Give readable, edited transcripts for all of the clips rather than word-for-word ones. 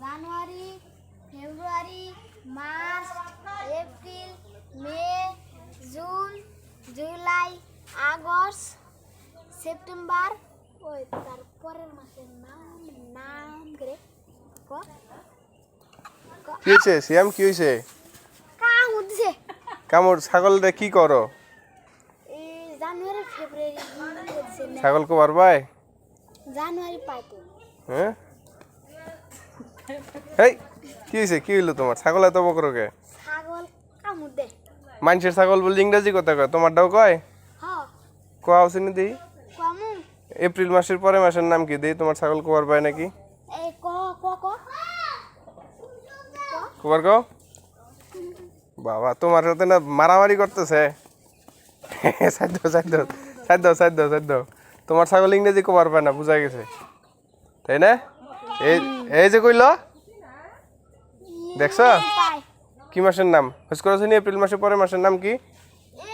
জানুয়ারি, ফেব্রুয়ারি, March, April, মে, June, July, August, September. ওই তারপরের মাসের নাম নাম করে কি হয়েছে সিয়াম, কি হয়েছে? কাম উঠছে। কামড় ছাগলটা কি করো? এই জানুয়ারি, ফেব্রুয়ারি বলছে না। ছাগল কো পারবাই? জানুয়ারি পাইতো। হ্যাঁ এই কি হয়েছে, কি হইলো তোমার? ছাগল এত বকরো কে? ছাগল কামড় দে। মানুষের ছাগল বলে ইংরেজি কথা কয়, তোমারটাও কয়? হ কোয়া হচ্ছে দিই। কমু। এপ্রিল মাসের পরে মাসের নাম কি দিই? তোমার ছাগল কোয়ার পায় নাকি? এই ক ক ক কোয়ার কও। বাবা তোমার সাথে না মারামারি করতেছে। সাধ্য সাধ্য সাধ্য সাধ্য সাধ্য তোমার ছাগল ইংরেজি কোয়ার পায় না, বুঝা গেছে তাই না? এই এই যে কইল দেখছ পাই। কি মাসের নাম হুস করেছ নি? এপ্রিল মাসের পরে মাসের নাম কি?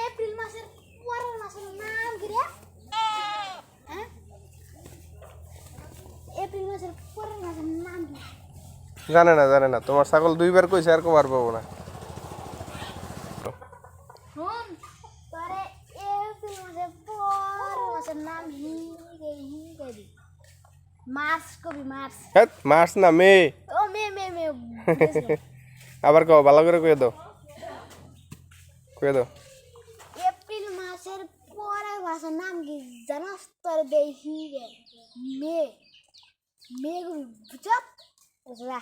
এপ্রিল মাসের পরের মাসের নাম কি রে? হ্যাঁ এপ্রিল মাসের পরের মাসের নাম কি? জানে না জানে না, তোমার ছাগল দুইবার কইছে আর কোয়ার পাবো না। শুন তোরে এপ্রিল মাসের পরের মাসের নাম হি দি মার্চ কবি মার্চ। হ্যাঁ মার্চ না মে। ও মে মে মে বুঝেছো? আবার কও ভালো করে কয়ে দাও, কয়ে দাও। এপ্রিল মাসের পরের মাসের নাম কি জানাস? তোর দেখি রে মে মে কবি বুঝছ? বুঝলা